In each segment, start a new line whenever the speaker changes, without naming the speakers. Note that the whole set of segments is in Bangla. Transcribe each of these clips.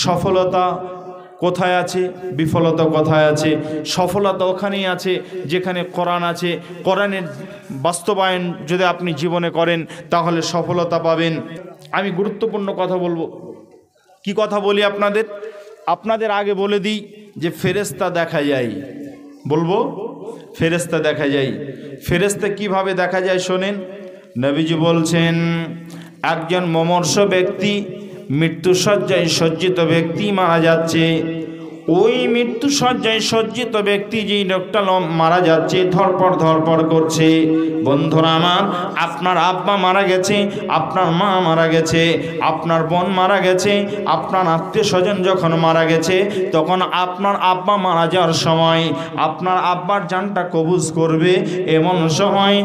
সফলতা কোথায় আছে, বিফলতা কোথায় আছে? সফলতা ওখানেই আছে যেখানে কোরআন আছে। কোরআনের বাস্তবায়ন যদি আপনি জীবনে করেন তাহলে সফলতা পাবেন। আমি গুরুত্বপূর্ণ কথা বলবো। কি কথা বলি আপনাদের আগে বলে দিই যে ফেরেশতা দেখা যায়। বলবো ফেরেশতা দেখা যায়। ফেরেশতা কিভাবে দেখা যায় শোনেন। নবীজি বলছেন, একজন মুমূর্ষ ব্যক্তি, মৃত্যুশয্যায় সজ্জিত ব্যক্তি মারা যাচ্ছে। ওই মৃত্যুশয্যায় সজ্জিত ব্যক্তি যেই লোকটা মারা যাচ্ছে, ধরপড় করছে। বন্ধুরা আমার, আপনার আব্বা মারা গেছে, আপনার মা মারা গেছে, আপনার বোন মারা গেছে, আপনার আত্মীয় স্বজন যখন মারা গেছে, তখন আপনার আব্বা মারা যাওয়ার সময় আপনার আব্বার জানটা কবুজ করবে। এমন সময়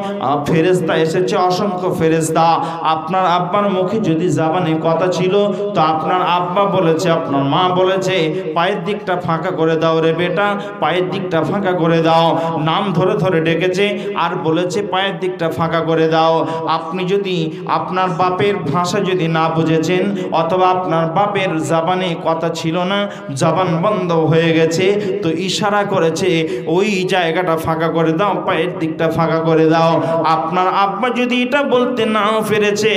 ফেরেশতা এসেছে, অসংখ্য ফেরেশতা। আপনার আব্বার মুখে যদি জবানে কথা ছিল, তো আপনার আব্বা বলেছে, আপনার মা বলেছে, পায়ের দিকটা ফাঁকা করে দাও রে বেটা, পায়ের দিকটা ফাঁকা করে দাও। নাম ধরে ধরে ডেকেছে আর বলেছে পায়ের দিকটা ফাঁকা করে দাও। আপনি যদি আপনার বাপের ভাষা যদি না বুঝেছেন, অথবা আপনার বাপের জবানে কথা ছিল না, জবান বন্ধ হয়ে গেছে, তো ইশারা করেছে ওই জায়গাটা ফাঁকা করে দাও, পায়ের দিকটা ফাঁকা করে দাও। আপনার আব্বা যদি এটা বলতে নাও পেরেছে,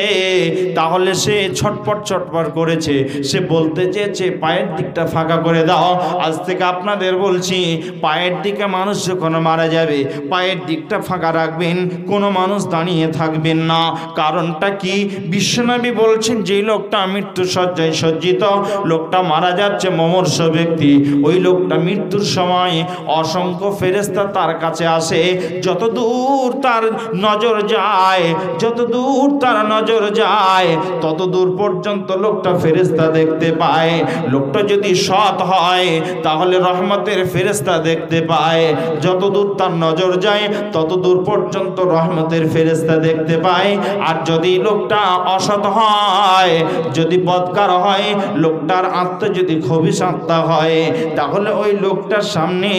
তাহলে সে ছটপট করেছে, সে বলতে চেয়েছে পায়ের দিকটা ফাঁকা করে দাও। আজ থেকে আপনাদের বলছি, পায়ের দিকে মানুষ যখন মারা যাবে, পায়ের দিকটা ফাঁকা রাখবেন, কোনো মানুষ দাঁড়িয়ে থাকবেন না। কারণটা কি? বিশ্বনবী বলছেন, যে লোকটা মৃত্যুশয্যায় সজ্জিত, লোকটা মারা যাচ্ছে, মুমূর্ষ ব্যক্তি, ওই লোকটা মৃত্যুর সময় অসংখ্য ফেরেশতা তার কাছে আসে। যতদূর তার নজর যায়, যতদূর তার নজর যায়, ততদূর পর্যন্ত লোকটা ফেরেশতা দেখতে পায়। লোকটা যদি সৎ হয় তাহলে রহমতের ফেরেশতা দেখতে পায়। যতদূর তার নজর যায় ততদূর পর্যন্ত রহমতের ফেরেশতা দেখতে পায়। আর যদি লোকটা অসৎ হয়, যদি বদকার হয়, লোকটার আত্মা যদি খবিশ আত্মা হয়, তাহলে ওই লোকটার সামনে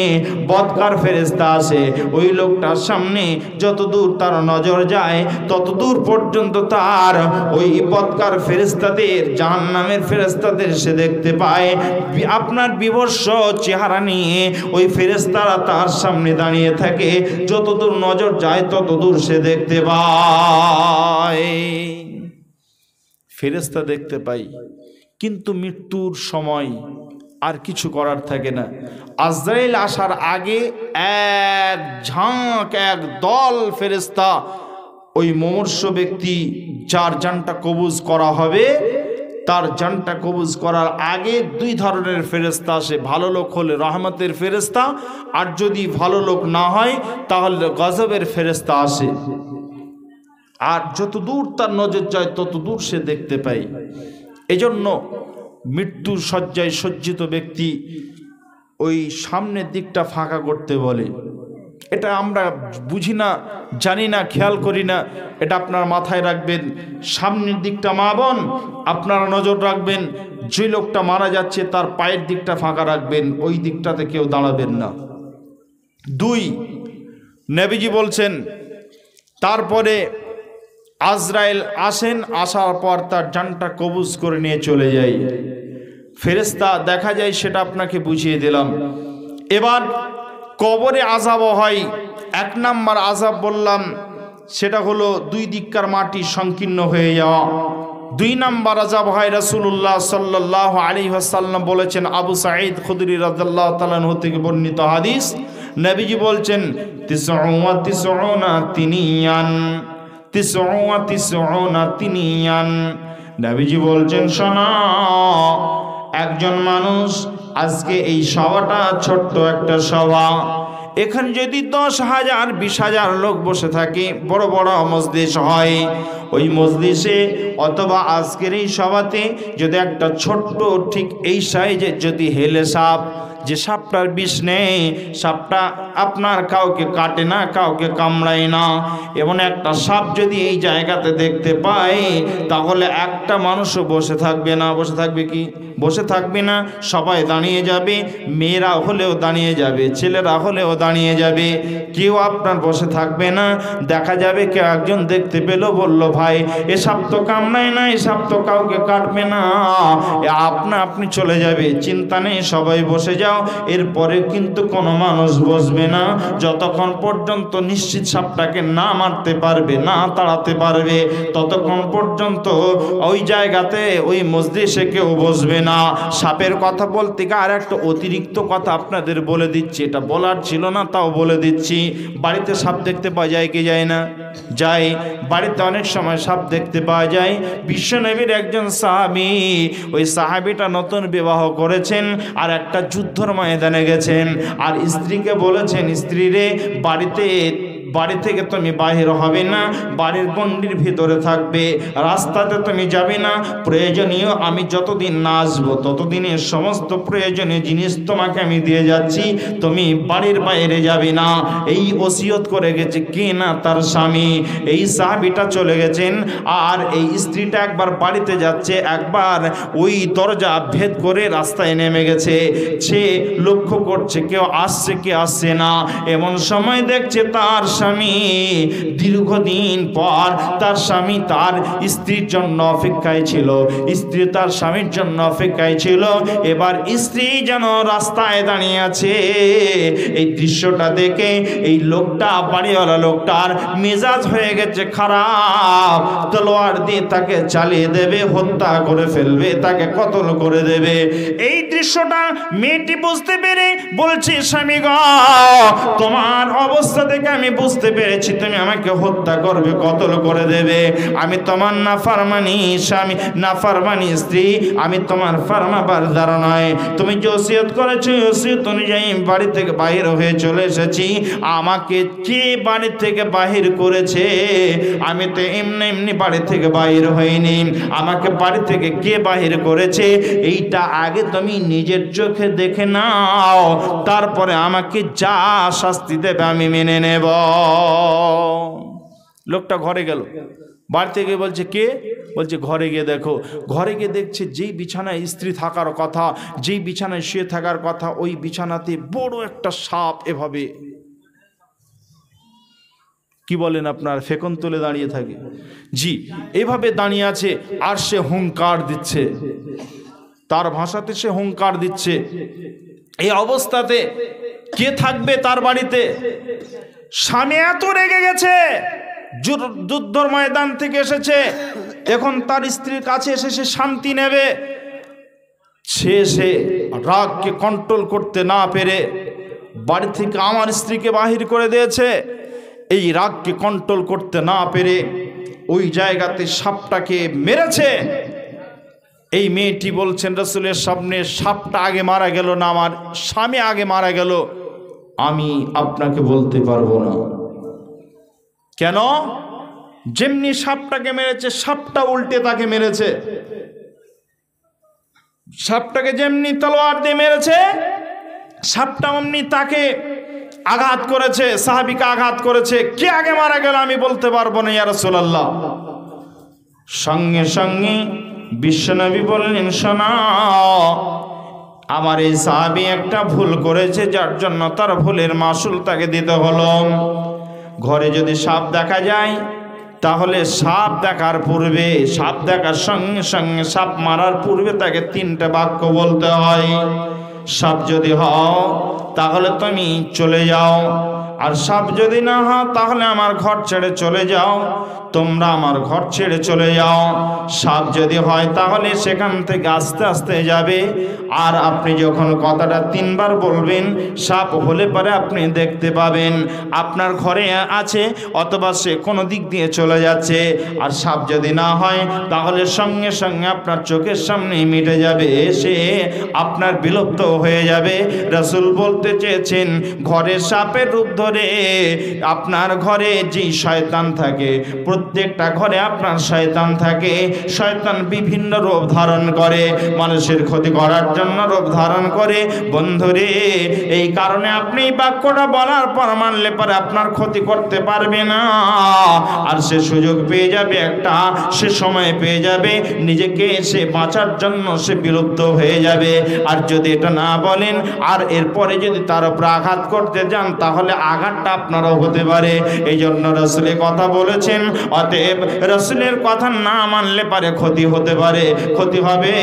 বদকার ফেরেশতা আসে। ওই লোকটার সামনে যতদূর তার নজর যায় ততদূর পর্যন্ত তার ওই বদকার ফেরেশতাদের, জাহান্নামের ফেরেশতাদের সে দেখতে পায়। আপনার বিবর্ষ চেহারা নিয়ে ওই ফেরেশতারা তার সামনে দাঁড়িয়ে থাকে, যতদূর নজর যায় ততদূর সে দেখতে পায়। ফেরেশতা দেখতে পাই, কিন্তু মৃত্যুর সময় আর কিছু করার থাকে না। আজরাইল আসার আগে এক ঝাঁক, এক দল ফেরেশতা ওই মুমূর্ষ ব্যক্তি যার জানটা কবুজ করা হবে, তার জানটা কবুজ করার আগে দুই ধরনের ফেরেশতা আসে। ভালো লোক হলে রহমতের ফেরেশতা, আর যদি ভালো লোক না হয় তাহলে গজবের ফেরেশতা আসে। আর যত দূর তার নজর যায় তত দূর সে দেখতে পায়। এজন্য মৃত্যুর শয্যায় সজ্জিত ব্যক্তি ওই সামনের দিকটা ফাঁকা করতে বলে। এটা আমরা বুঝি না, জানি না, খেয়াল করি না। এটা আপনার মাথায় রাখবেন। সামনের দিকটা, মা বোন আপনারা নজর রাখবেন, যে লোকটা মারা যাচ্ছে তার পায়ের দিকটা ফাঁকা রাখবেন, ওই দিকটাতে কেউ দাঁড়াবেন না। 2, নবীজি বলছেন, তারপরে আজরাইল আসেন, আসার পর তার জানটা কবুজ করে নিয়ে চলে যায়। ফেরেশতা দেখা যায়, সেটা আপনাকে বুঝিয়ে দিলাম। এবার কবরে আযাব হয়। 1 নাম্বার আযাব বললাম, সেটা হলো 2 দিককার মাটি সংকীর্ণ হয়ে যাওয়া। 2 নাম্বার আযাব হয়, রাসূলুল্লাহ সাল্লাল্লাহু আলাইহি ওয়াসাল্লাম বলেছেন, আবু সাঈদ খুদরি রাদিয়াল্লাহু তাআলা আনহু থেকে বর্ণিত হাদিস, নবীজি বলছেন, 99 তিনিয়ান, 99 তিনিয়ান। নবীজি বলছেন, শোনো, একজন মানুষ, আজকে এই সভাটা ছোট্ট একটা সভা, এখানে যদি 10,000 20,000 লোক বসে থাকে, বড় বড় মজলিস হয়, ওই মজলিসে অথবা আজকের এই সভাতে যদি একটা ছোট্ট ঠিক এই সাইজের যদি হেলে সাপ, যে সাপটার বিষ নেই, সাপটা আপনার কাউকে কাটে না, কাউকে কামড়ায় না। এমন একটা সাপ যদি এই জায়গাতে দেখতে পাই, তাহলে একটা মানুষও বসে থাকবে না। বসে থাকবে কি? বসে থাকবে না, সবাই দাঁড়িয়ে যাবে। মেয়েরা হলেও দাঁড়িয়ে যাবে, ছেলেরা হলেও দাঁড়িয়ে যাবে, কেউ আপনার বসে থাকবে না। দেখা যাবে কেউ একজন দেখতে পেল, বলল ভাই এ সাপ তো কামড়ায় না, এ সাপ তো কাউকে কাটবে না, আপনি চলে যাবে। চিন্তা নেই, সবাই বসে যাও। এরপরে কিন্তু কোনো মানুষ বসবে না যতক্ষণ পর্যন্ত নিশ্চিত সাপটাকে না মারতে পারবে, না তাড়াতে পারবে, ততক্ষণ পর্যন্ত ওই জায়গাতে ওই মজলিসে কেউ বসবে না। সাপের কথা বলতে গিয়ে আর একটা অতিরিক্ত কথা আপনাদের বলে দিচ্ছি, এটা বলার ছিল না তাও বলে দিচ্ছি। বাড়িতে সাপ দেখতে পাওয়া যায় কি যায় না? যায়। বাড়িতে অনেক সময় সাপ দেখতে পাওয়া যায়। বিশ্বনবীর একজন সাহাবী, ওই সাহাবীটা নতুন বিবাহ করেছেন আর একটা যুদ্ধর ময়দানে গেছেন, আর স্ত্রীকে বলেছেন, স্ত্রী রে বাড়ি থেকে তুমি বাহির হবে না, বাড়ির গণ্ডির ভিতরে থাকবে, রাস্তাতে তুমি যাবে না, প্রয়োজনীয় আমি যতদিন না আসবো ততদিনের সমস্ত প্রয়োজনীয় জিনিস তোমাকে আমি দিয়ে যাচ্ছি, তুমি বাড়ির বাইরে যাবে না। এই ওসিয়ত করে গেছে কে না? তার স্বামী। এই সাহাবীটা চলে গেছেন, আর এই স্ত্রীটা একবার বাড়িতে যাচ্ছে, একবার ওই দরজা ভেদ করে রাস্তায় নেমে গেছে। সে লক্ষ্য করছে কেউ আসছে কি আসছে না। এমন সময় দেখছে তার স্বামী দীর্ঘদিন পর, তার স্বামী তার স্ত্রীর জন্য অপেক্ষায় ছিল, স্ত্রী তার স্বামীর জন্য অপেক্ষায় ছিল। এবার স্ত্রী যেন রাস্তায় দাঁড়িয়ে আছে। এই দৃশ্যটা দেখে এই লোকটা, বাড়িওয়ালা লোকটার মেজাজ হয়ে গেছে খারাপ, তলোয়ার দিয়ে তাকে চালিয়ে দেবে, হত্যা করে ফেলবে, তাকে কতল করে দেবে। এই দৃশ্যটা মেয়েটি বুঝতে পেরে বলছে, স্বামী গো, তোমার অবস্থা দেখে আমি বুঝতে পেরেছি তুমি আমাকে হত্যা করবে, কতল করে দেবে। আমি তোমার নাফরমানি স্বামী, নাফরমানি স্ত্রী, আমি তোমার ফরমাবরদার নয়। তুমি যে ওসিয়ত করেছো ওসিয়ত অনুযায়ী বাড়ি থেকে বাহির হয়ে চলে এসেছি। আমাকে কে বাড়ি থেকে বাহির করেছে? আমি তো এমনি বাড়ি থেকে বাহির হইনি, আমাকে বাড়ি থেকে কে বাহির করেছে এইটা আগে তুমি নিজের চোখে দেখে নাও, তারপরে আমাকে যা শাস্তি দেবে আমি মেনে নেব। লোকটা ঘরে গেল, বাড়ি থেকে বলছে কে? বলছে ঘরে গিয়ে দেখো। ঘরে গিয়ে দেখছে যেই বিছানায় স্ত্রী থাকার কথা, যেই বিছানায় শুয়ে থাকার কথা, ওই বিছানাতে বড় একটা সাপ এভাবে, কি বলেন আপনার, ফেকন তুলে দাঁড়িয়ে থাকে। জি, এভাবে দাঁড়িয়ে আছে, আর সে হুঙ্কার দিচ্ছে, তার ভাষাতে সে হুঙ্কার দিচ্ছে। এই অবস্থাতে কে থাকবে তার বাড়িতে? স্বামী এত রেগে গেছে, যুদ্ধর ময়দান থেকে এসেছে, এখন তার স্ত্রীর কাছে এসে সে শান্তি নেবে, সে রাগকে কন্ট্রোল করতে না পেরে বাড়ি থেকে আমার স্ত্রীকে বাহির করে দিয়েছে। এই রাগকে কন্ট্রোল করতে না পেরে ওই জায়গাতে সাপটাকে মেরেছে। এই মেয়েটি বলছেন রাসূলের সামনে, সাপটা আগে মারা গেল না আমার স্বামী আগে মারা গেল, আমি আপনাকে বলতে পারবো না। কেন? যেমনি সাপটাকে মেরেছে, সাপটা উল্টে তাকে মেরেছে। সাপটাকে যেমনি তলোয়ার দিয়ে মেরেছে, সাপটা অমনি তাকে আঘাত করেছে, সাহাবীকে আঘাত করেছে। কে আগে মারা গেল আমি বলতে পারবো না ইয়া রাসূলুল্লাহ। সঙ্গে সঙ্গে বিশ্বনবী বললেন, শোনো, আমার এই সাহাবী একটা ভুল করেছে, যার জন্য তার ভুলের মাসুল তাকে দিতে হলো। ঘরে যদি সাপ দেখা যায়, তাহলে সাপ দেখার পূর্বে, সাপ দেখার সঙ্গে সঙ্গে, সাপ মারার পূর্বে তাকে 3টা বাক্য বলতে হয়। সাপ যদি হও তাহলে তুমি চলে যাও, আর সাপ যদি না হও তাহলে আমার ঘর ছেড়ে চলে যাও, তোমরা আমার ঘর ছেড়ে চলে যাও। সাপ যদি হয় তাহলে সেখান থেকে আস্তে আস্তে যাবে, আর আপনি যখন কথাটা 3বার বলবেন, সাপ হলে পরে আপনি দেখতে পাবেন আপনার ঘরে আছে, অথবা সে কোনো দিক দিয়ে চলে যাচ্ছে। আর সাপ যদি না হয় তাহলে সঙ্গে সঙ্গে আপনার চোখের সামনে মিটে যাবে, সে আপনার বিলুপ্ত হয়ে যাবে। রাসূল বলতে চেয়েছেন, ঘরে সাপের রূপ ধরে আপনার ঘরে যে শয়তান থাকে, প্রত্যেকটা ঘরে আপনার শয়তান থাকে। শয়তান বিভিন্ন রূপ ধারণ করে, মানুষের ক্ষতি করার জন্য রূপ ধারণ করে। বন্ধুরে, এই কারণে আপনি এই বাক্যটা বলার পর মানলে পরে আপনার ক্ষতি করতে পারবে না। আর সে সুযোগ পেয়ে যাবে একটা, সে সময় পেয়ে যাবে, নিজেকে সে বাঁচার জন্য সে বিলুপ্ত হয়ে যাবে। আর যদি এটা না বলেন আর এরপরে যদি তার উপর আঘাত করতে যান, তাহলে আঘাতটা আপনারও হতে পারে। এই জন্য রাসূলের কথা বলেছেন, অতএব রাসূলের কথা না মানলে পারে ক্ষতি হতে পারে, ক্ষতি হবে।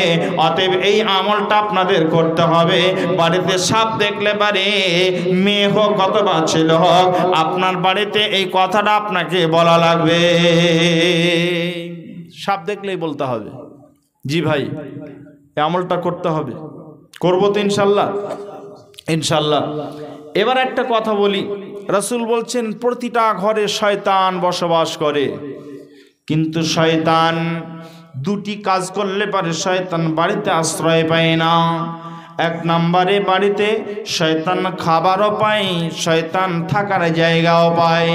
অতএব এই আমলটা আপনাদের করতে হবে। বাড়িতে সাপ দেখলে পারে, মেয়ে হোক অথবা ছেলে হোক, আপনার বাড়িতে এই কথাটা আপনাকে বলা লাগবে। সাপ দেখলেই বলতে হবে, জি ভাই এই আমলটা করতে হবে। করবো তো ইনশাল্লাহ, ইনশাল্লাহ। এবার একটা কথা বলি, রাসূল বলছেন প্রতিটা ঘরে শয়তান বসবাস করে, কিন্তু শয়তান দুটি কাজ করলে পারে শয়তান বাড়িতে আশ্রয় পায় না। এক নম্বরে বাড়িতে শয়তান খাবারও পায়, শয়তান থাকার জায়গাও পায়।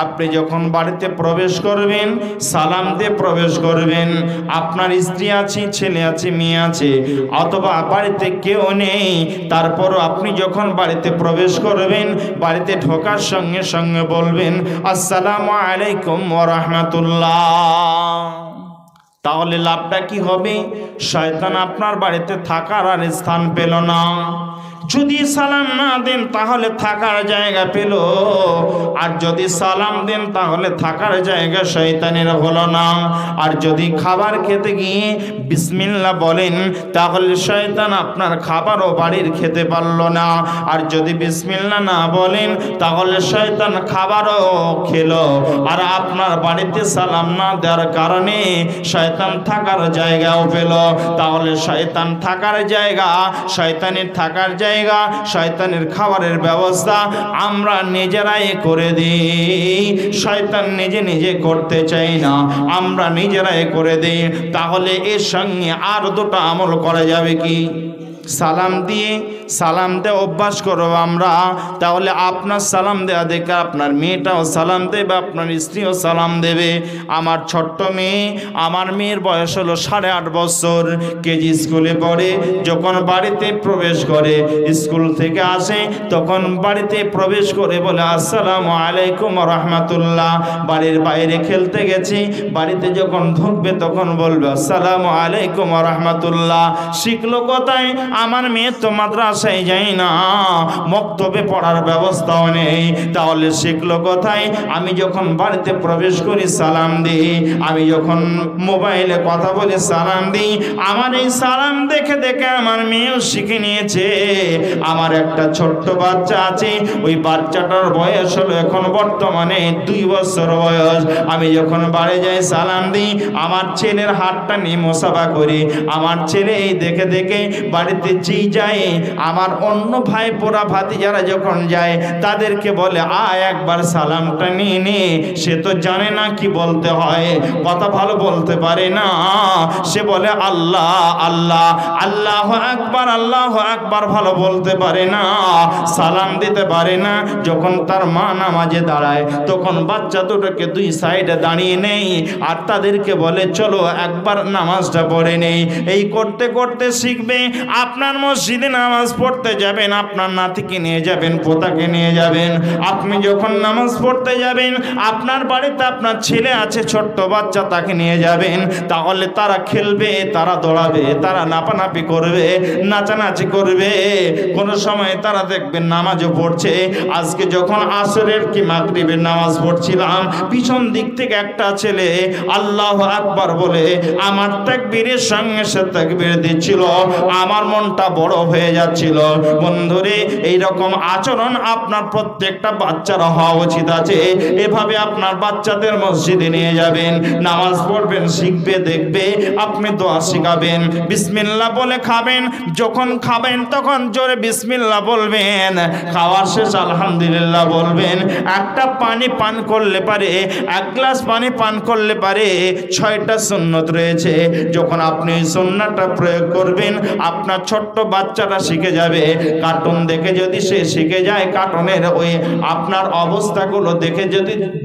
আপনি যখন বাড়িতে প্রবেশ করবেন, সালাম দিয়ে প্রবেশ করবেন। আপনার স্ত্রী আছে, ছেলে আছে, মেয়ে আছে, অথবা বাড়িতে কেউ নেই, তারপরও আপনি যখন বাড়িতে প্রবেশ করবেন, বাড়িতে ঢোকার সঙ্গে সঙ্গে বলবেন আসসালামু আলাইকুম ওয়া রাহমাতুল্লাহ। তাহলে লাভটা কি হবে? শয়তান আপনার বাড়িতে থাকার আর স্থান পেল না। যদি সালাম না দেন তাহলে থাকার জায়গা পেল, আর যদি সালাম দেন তাহলে থাকার জায়গা শয়তানের হলো না। আর যদি খাবার খেতে গিয়ে বিসমিল্লাহ বলেন, তাহলে শয়তান আপনার খাবারও বাড়ির খেতে পারল না। আর যদি বিসমিল্লাহ না বলেন, তাহলে শয়তান খাবারও খেলো, আর আপনার বাড়িতে সালাম না দেওয়ার কারণে শয়তান থাকার জায়গাও পেল। তাহলে শয়তান থাকার জায়গা, শয়তানের থাকার জায়গা, শয়তানের খাবারের ব্যবস্থা আমরা নিজেরাই করে দিই। শয়তান নিজে নিজে করতে চাই না, আমরা নিজেরাই করে দিই। তাহলে এর সঙ্গে আর দুটো আমল করা যাবে কি? সালাম দিয়ে, সালাম দেওয়া অভ্যাস করো আমরা। তাহলে আপনার সালাম দেওয়া দেখে আপনার মেয়েটাও সালাম দেবে, আপনার স্ত্রীও সালাম দেবে। আমার ছোট্ট মেয়ে, আমার মেয়ের বয়স হলো 8.5 বছর, কেজি স্কুলে পড়ে। যখন বাড়িতে প্রবেশ করে, স্কুল থেকে আসে, তখন বাড়িতে প্রবেশ করে বলে আসসালামু আলাইকুম ওয়া রাহমাতুল্লাহ। বাড়ির বাইরে খেলতে গেছি, বাড়িতে যখন ঢুকবে তখন বলবে আসসালামু আলাইকুম ওয়া রাহমাতুল্লাহ। শিখলো কোথায়? আমার মেয়ে তো মাদ্রাসায় যায় না, মক্তবে পড়ার ব্যবস্থাও নেই, তাহলে শিখলো কোথায়? আমি যখন বাড়িতে প্রবেশ করি সালাম দিই, আমি যখন মোবাইলে কথা বলে সালাম দিই। আমার এই সালাম দেখে দেখে আমার মেয়েও শিখে নিয়েছে। আমার একটা ছোট্ট বাচ্চা আছে, ওই বাচ্চাটার বয়স হলো এখন বর্তমানে 2 বছর বয়স। আমি যখন বাড়ি যাই সালাম দিই, আমার ছেলের হাতটা নিয়ে মোসাফা করি। আমার ছেলে এই দেখে দেখে বাড়িতে যেই যায়, আমার অন্য ভাই পোড়া ভাতিজারা যখন যায়, তাদেরকে বলে একবার সালামটা নিয়ে নে। সে তো জানে না কি বলতে হয়, কথা ভালো বলতে পারে না। সে বলে আল্লাহ আল্লাহ, আল্লাহু আকবার, আল্লাহু আকবার ভালো বলতে পারে না, সালাম দিতে পারে না। যখন তার মা নামাজে দাঁড়ায়, তখন বাচ্চা দুটোকে 2 সাইডে দাঁড়িয়ে নেই, আর তাদেরকে বলে চলো একবার নামাজটা পড়ে নেই। এই করতে করতে শিখবে। আপনার মসজিদে নামাজ পড়তে যাবেন, আপনার নাতিকে নিয়ে যাবেন, পোতাকে নিয়ে যাবেন। আপনি যখন নামাজ পড়তে যাবেন, আপনার বাড়িতে আপনার ছেলে আছে, ছোট্ট বাচ্চা, তাকে নিয়ে যাবেন। তাহলে তারা খেলবে, তারা দৌড়াবে, তারা নাপানাপি করবে, নাচানাচি করবে। কোনো সময় তারা দেখবেন নামাজও পড়ছে। আজকে যখন আসরের কি মাগরিবের নামাজ পড়ছিলাম, পিছন দিক থেকে একটা ছেলে আল্লাহু আকবার বলে আমার তাকবীরের সঙ্গে সে তাকবীর দিচ্ছিল। আমার মনটা বড় হয়ে যাচ্ছিল। বন্ধুরে, এইরকম আচরণ আপনার প্রত্যেকটা বাচ্চারা হওয়া উচিত আছে। এভাবে আপনার বাচ্চাদের মসজিদে নিয়ে যাবেন, নামাজ পড়বেন, শিখবে, দেখবে। আপনি দোয়া শিখাবেন, বিসমিল্লাহ বলে খাবেন। যখন খাবেন তখন জোরে বিসমিল্লাহ বলবেন, খাওয়ার শেষ আলহামদুলিল্লাহ বলবেন। একটা পানি পান করলে পারে, 1 গ্লাস পানি পান করলে পারে 6টা সুন্নত রয়েছে। যখন আপনি এই সুন্নাহটা প্রয়োগ করবেন, আপনার ছোট্ট বাচ্চাটা শিখে যাবে। কার্টুন দেখে যদি সে শিখে যায়, কার্টুনের ওই আপনার অবস্থাগুলো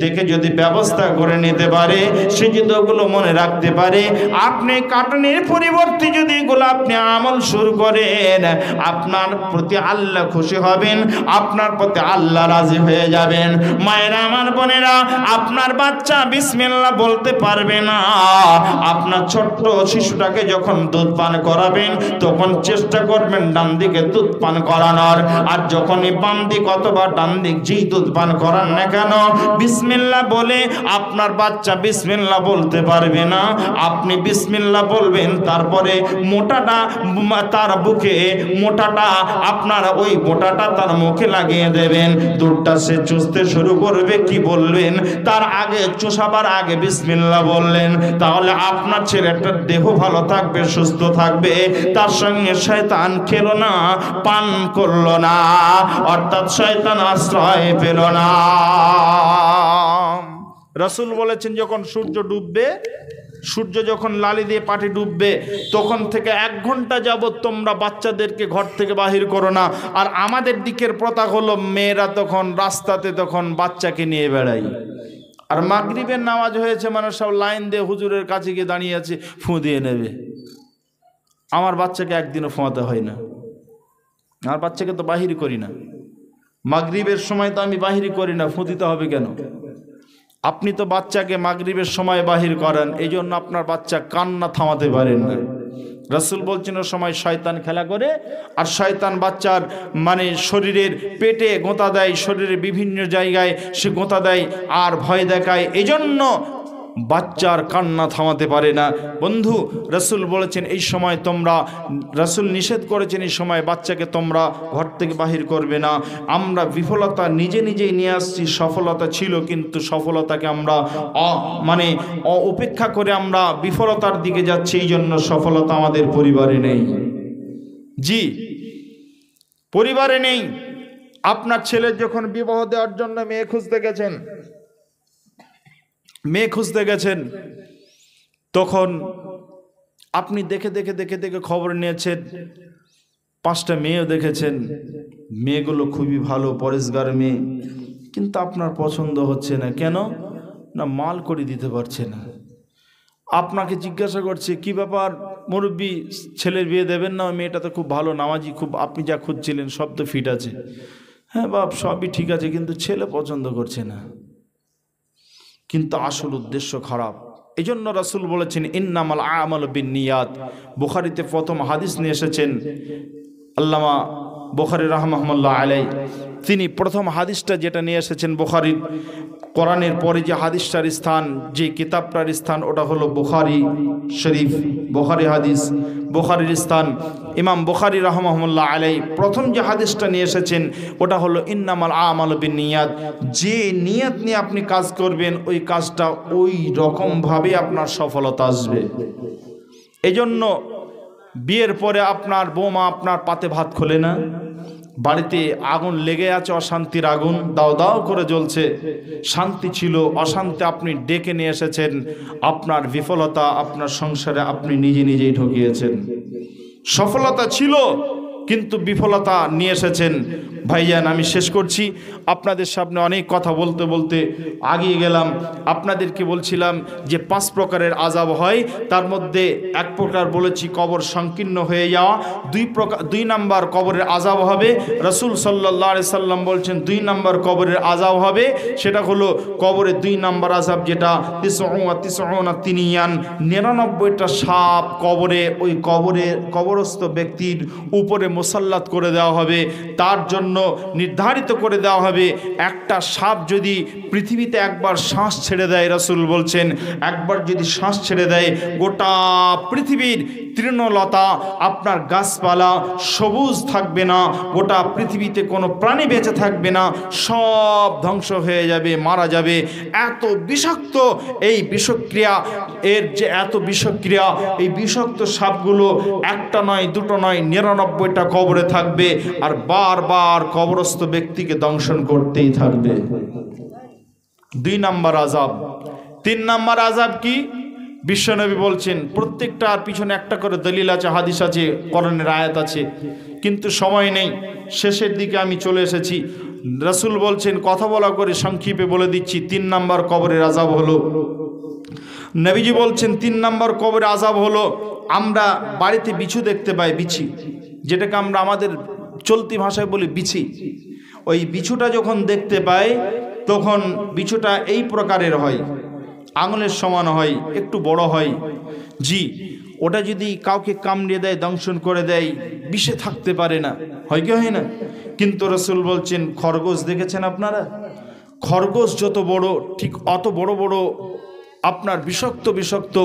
দেখে যদি ব্যবস্থা করে নিতে পারে, সে যদি ওগুলো মনে রাখতে পারে, আপনি কার্টুনের পরিবর্তে যদি এগুলো আপনি আমল শুরু করেন, আপনার প্রতি আল্লাহ খুশি হবেন, আপনার প্রতি আল্লাহ রাজি হয়ে যাবেন। মায়েরা আমার বোনেরা, আপনার বাচ্চা বিসমিল্লাহ বলতে পারবে না। আপনার ছোট্ট শিশুটাকে যখন দুধ পান করাবেন, তখন চেষ্টা করবেন ডান দিকে দুধ পান করানোর। আর যখনই বাম দিক অথবা ডান দিক যেই দুধ পান করান না কেন, বিসমিল্লাহ বলে আপনার বাচ্চা বিসমিল্লাহ বলতে পারবে না। আপনি বিসমিল্লাহ বলবেন, তারপরে মোটাটা তার বুকে, মোটাটা আপনার ওই মোটাটা তার মুখে লাগিয়ে দেবেন। দুধটা সে চুষতে শুরু করবে, কি বলবেন? তার আগে চুষাবার আগে বিসমিল্লাহ বললেন। তাহলে আপনার ছেলেটার দেহ ভালো থাকবে, সুস্থ থাকবে, তার সঙ্গে শয়তান খেলো না, পান করলো না, অর্থাৎ শয়তান আশ্রয় পেল না। রাসূল বলেছেন, যখন সূর্য ডুববে, সূর্য যখন লালি দিয়ে পাটি ডুববে, তখন থেকে 1 ঘন্টা যাবত তোমরা বাচ্চাদেরকে ঘর থেকে বাহির করো না। আর আমাদের দিকের প্রথা হলো, মেয়েরা তখন রাস্তাতে তখন বাচ্চাকে নিয়ে বেড়ায়। আর মাগরিবের নামাজ হয়েছে, মানুষ সব লাইন দিয়ে হুজুরের কাছে গিয়ে দাঁড়িয়ে আছে, ফু দিয়ে নেবে। আমার বাচ্চাকে একদিনও ফোঁয়াতে হয় না, আমার বাচ্চাকে তো বাহির করি না। মাগরিবের সময় তো আমি বাহির করি না, ফু দিতে হবে কেন? আপনি তো বাচ্চাকে মাগরিবের সময় বাহির করেন, এই জন্য আপনার বাচ্চা কান্না থামাতে পারেন না। রাসূল বলছেন, ওই সময় শয়তান খেলা করে, আর শয়তান বাচ্চার মানে শরীরের পেটে গোঁতা দেয়, শরীরের বিভিন্ন জায়গায় সে গোঁতা দেয় আর ভয় দেখায়, এই জন্য বাচ্চার কান্না থামাতে পারে না। বন্ধু, রাসূল বলেছেন এই সময় তোমরা, রাসূল নিষেধ করেছেন এই সময় বাচ্চাকে তোমরা ঘর থেকে বাহির করবে না। আমরা বিফলতা নিজে নিজেই নিয়ে আসছি। সফলতা ছিল, কিন্তু সফলতাকে আমরা উপেক্ষা করে আমরা বিফলতার দিকে যাচ্ছি। এই জন্য সফলতা আমাদের পরিবারে নেই। জি, পরিবারে নেই। আপনার ছেলের যখন বিবাহ দেওয়ার জন্য মেয়ে খুঁজতে গেছেন, তখন আপনি দেখে খবর নিয়েছেন, 5টা মেয়েও দেখেছেন, মেয়েগুলো খুবই ভালো, পরেশগার মেয়ে, কিন্তু আপনার পছন্দ হচ্ছে না। কেন না? মাল করে দিতে পারছে না। আপনাকে জিজ্ঞাসা করছে, কি ব্যাপার মুরব্বী, ছেলের বিয়ে দেবেন না? মেয়েটা তো খুব ভালো, নামাজি, খুব, আপনি যা খুঁজছিলেন সব তো ফিট আছে। হ্যাঁ বাপ, সবই ঠিক আছে, কিন্তু ছেলে পছন্দ করছে না। কিন্তু আসল উদ্দেশ্য খারাপ। এই জন্য রাসূল বলেছেন, ইন্নামাল আমালু বিন্নিয়াত। বুখারীতে প্রথম হাদিস নিয়ে এসেছেন আল্লামা বুখারী রাহমাহুল্লাহ আলাইহি। তিনি প্রথম হাদিসটা যেটা নিয়ে এসেছেন বুখারীর, কোরআনের পরে যে হাদিসটার স্থান, যে কিতাবটার স্থান, ওটা হলো বুখারী শরীফ, বুখারী হাদিস, বুখারীর স্থান। ইমাম বুখারী রাহমাহুল্লাহ আলাইহি প্রথম যে হাদিসটা নিয়ে এসেছেন, ওটা হলো ইন্নামাল আমালু বিন্নিয়াত। যে নিয়ত নিয়ে আপনি কাজ করবেন, ওই কাজটা ওই রকমভাবে আপনার সফলতা আসবে। এজন্য বিয়ের পরে আপনার বৌমা আপনার পাতে ভাত খোলে না, বাড়িতে আগুন লেগে আছে, অশান্তির আগুন দাও দাও করে জ্বলছে, শান্তি ছিল, অশান্তি আপনি ডেকে নিয়ে এসেছেন। আপনার বিফলতা আপনার সংসারে আপনি নিজেই ঢুকিয়েছেন। সফলতা ছিল, কিন্তু বিফলতা নিয়ে এসেছেন। ভাইজান, আমি শেষ করছি। আপনাদের সামনে অনেক কথা বলতে বলতে আগিয়ে গেলাম। আপনাদেরকে বলছিলাম যে 5 প্রকারের আযাব হয়, তার মধ্যে 1 প্রকার বলেছি কবর সংকীর্ণ হয়ে যাওয়া। 2 নাম্বার কবরের আযাব হবে। রাসূল সাল্লাল্লাহু আলাইহি সাল্লাম বলছেন 2 নাম্বার কবরের আযাব হবে, সেটা হলো কবরের 2 নাম্বার আযাব, যেটা 99 তিনিয়ান, 99টা সাপ কবরে, ওই কবরস্থ ব্যক্তির উপরে মুসাল্লাত করে দেওয়া হবে। তার জন্য নির্ধারিত করে দেওয়া হবে, একটা সাপ যদি পৃথিবীতে একবার শ্বাস ছেড়ে দেয়, রাসূল বলছেন একবার যদি শ্বাস ছেড়ে দেয়, গোটা পৃথিবীর তৃণলতা, আপনার গাছপালা সবুজ থাকবে না, গোটা পৃথিবীতে কোনো প্রাণী বেঁচে থাকবে না, সব ধ্বংস হয়ে যাবে, মারা যাবে। এত বিষাক্ত এই বিষক্রিয়া, এর যে এত বিষক্রিয়া, এই বিষাক্ত সাপগুলো একটা নয়, দুটো নয়, 99টা কবরে থাকবে, আর বারবার কবরস্থ ব্যক্তিকে দংশন করতেই থাকবে। 2 নাম্বার আযাব। 3 নাম্বার আযাব কি? বিশ্বনবী বলছেন প্রত্যেকটার পিছনে একটা করে দলিল আছে, হাদিস আছে, কোরআনের আয়াত আছে, কিন্তু সময় নেই, শেষের দিকে আমি চলে এসেছি। রাসূল বলছেন কথা বলা করে সংক্ষেপে বলে দিচ্ছি, 3 নম্বর কবরের আযাব হলো, নবীজি বলছেন 3 নম্বর কবরের আযাব হলো, আমরা বাড়িতে বিছু দেখতে পাই, বিছি, যেটাকে আমরা আমাদের চলতি ভাষায় বলি বিছি। ওই বিছুটা যখন দেখতে পাই তখন বিছুটা এই প্রকারের হয়, আঙুলের সমান হয়, একটু বড় হয়। জি, ওটা যদি কাউকে কামড়িয়ে দেয়, দংশন করে দেয়, বিষে থাকতে পারে না, হয় কি হয় না? কিন্তু রাসূল বলছেন খরগোশ দেখেছেন আপনারা? খরগোশ যত বড় ঠিক অত বড় বড় আপনার বিষাক্ত বিষাক্ত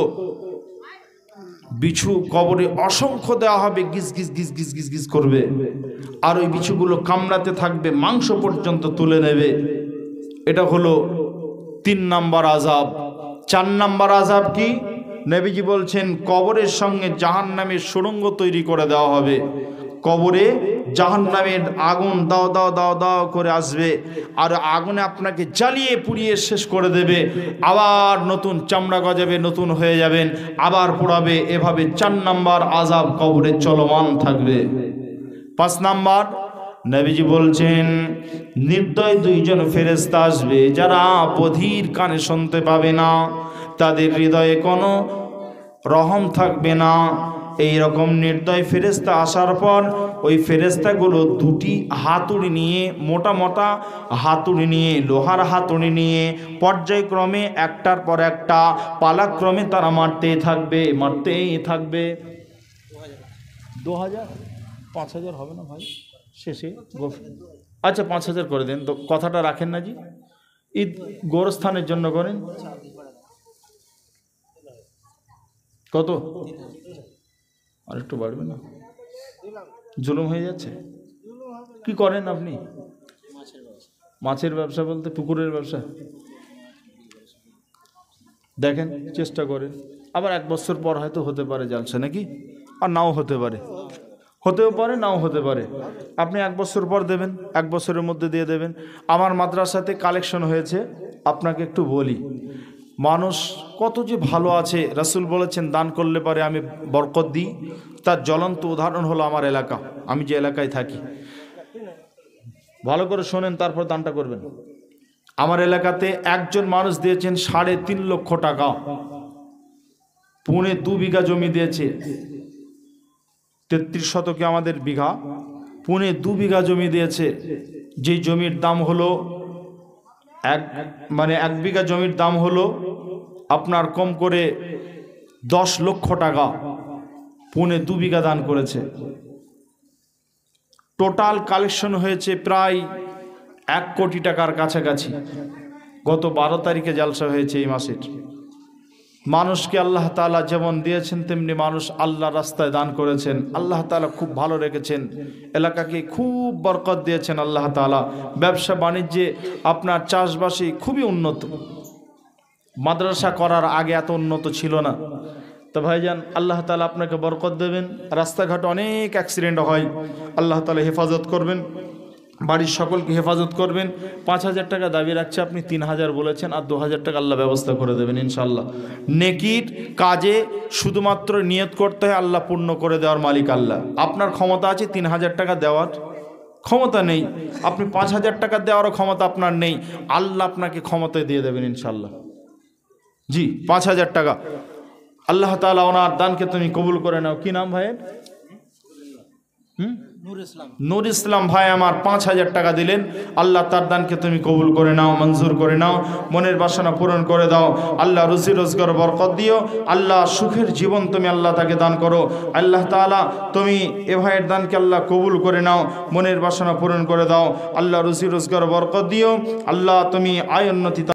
বিছু কবরে অসংখ্য দেওয়া হবে, গিজ গিজ গিজ গিজ গিজ গিজ করবে, আর ওই বিছুগুলো কামড়াতে থাকবে, মাংস পর্যন্ত তুলে নেবে। এটা হলো 3 নম্বর আযাব। 4 নম্বর আযাব কি? নবীজি বলছেন কবরের সঙ্গে জাহান্নামের সুড়ঙ্গ তৈরি করে দেওয়া হবে। কবরে জাহান্নামের আগুন দাও দাও দাও দাও করে আসবে, আর আগুনে আপনাকে জ্বালিয়ে পুড়িয়ে শেষ করে দেবে, আবার নতুন চামড়া গজাবে, নতুন হয়ে যাবেন, আবার পোড়াবে। এভাবে 4 নম্বর আযাব কবরে চলমান থাকবে। 5 নম্বর নবীজি বলছেন নির্দয় 2 জন ফেরেশতা আসবে, যারা বধির কানে শুনতে পাবে না, তাদের হৃদয়ে কোনো রহম থাকবে না। এই রকম নির্দয় ফেরেশতা আসার পর ওই ফেরেশতাগুলো 2টি হাতুড়ি নিয়ে, মোটা মোটা হাতুড়ি নিয়ে, লোহার হাতুড়ি নিয়ে পর্যায়ক্রমে একটার পর একটা পালাক্রমে তারা মারতেই থাকবে, মারতেই থাকবে। 2000 5000 হবে না ভাই শেষে? আচ্ছা 5000 করে দেন তো, কথাটা রাখেন না জি, ঈদ গোরস্থানের জন্য করেন। কত? আর একটু বাড়বে না? জুলুম হয়ে যাচ্ছে। কি করেন আপনি? মাছের ব্যবসা বলতে পুকুরের ব্যবসা? দেখেন, চেষ্টা করেন, আবার 1 বছর পর হয়তো হতে পারে জালসা, নাকি? আর নাও হতে পারে, হতেও পারে, নাও হতে পারে। আপনি 1 বছর পর দেবেন, 1 বছরের মধ্যে দিয়ে দেবেন। আমার মাদ্রাসাতে কালেকশন হয়েছে, আপনাকে একটু বলি, মানুষ কত যে ভালো আছে। রাসূল বলেছেন দান করলে পারে আমি বরকত দিই। তার জ্বলন্ত উদাহরণ হলো আমার এলাকা, আমি যে এলাকায় থাকি। ভালো করে শোনেন, তারপর দানটা করবেন। আমার এলাকাতে একজন মানুষ দিয়েছেন 3.5 লক্ষ টাকা, পুনে 2 বিঘা জমি দিয়েছে। 33 শতকে আমাদের বিঘা, পুনে 2 বিঘা জমি দিয়েছে। যে জমির দাম হলো এক বিঘা জমির দাম হলো আপনার কম করে 10 লক্ষ টাকা। পুনে 2 বিঘা দান করেছে। টোটাল কালেকশন হয়েছে প্রায় 1 কোটি টাকার কাছাকাছি। গত 12 তারিখে জালসা হয়েছে এই মাসের। মানুষকে আল্লাহ তাআলা যেমন দিয়েছেন তেমনি মানুষ আল্লাহর রাস্তায় দান করেছেন। আল্লাহ তাআলা খুব ভালো রেখেছেন, এলাকাকে খুব বরকত দিয়েছেন আল্লাহ তাআলা। ব্যবসা বাণিজ্যে আপনার চাষবাসে খুবই উন্নত। মাদ্রাসা করার আগে এত উন্নত ছিল না। তো ভাইজান আল্লাহ তাআলা আপনাকে বরকত দেবেন। রাস্তাঘাট অনেক অ্যাক্সিডেন্ট হয়, আল্লাহ তাআলা হেফাজত করবেন, বাড়ির সকলকে হেফাজত করবেন। 5000 টাকা দাবি রাখছে, আপনি 3000 বলেছেন, আর 2000 টাকা আল্লাহ ব্যবস্থা করে দেবেন ইনশাআল্লাহ। নেকির কাজে শুধুমাত্র নিয়ত করতে হয়, আল্লাহ পূর্ণ করে দেওয়ার মালিক আল্লাহ। আপনার ক্ষমতা আছে 3000 টাকা দেওয়ার ক্ষমতা নেই, আপনি 5000 টাকা দেওয়ারও ক্ষমতা আপনার নেই, আল্লাহ আপনাকে ক্ষমতা দিয়ে দেবেন ইনশাআল্লাহ। জি, 5000 টাকা আল্লাহ তাআলা ওনার দানকে তুমি কবুল করে নাও। কি নাম ভাইয়ের? নূর ইসলাম ভাই আমার 5000 টাকা দিলেন। আল্লাহ তার দানকে তুমি কবুল করে নাও, মঞ্জুর করে নাও, মনের বাসনা পূরণ করে দাও। আল্লাহ রুজি রোজগার বরকত দিও। আল্লাহ সুখের জীবন তুমি আল্লাহ তাকে দান করো। আল্লাহ তাআলা তুমি এ ভাইয়ের দানকে আল্লাহ কবুল করে নাও, মনের বাসনা পূরণ করে দাও। আল্লাহ রুজি রোজগার বরকত দিও। আল্লাহ তুমি আয় উন্নতি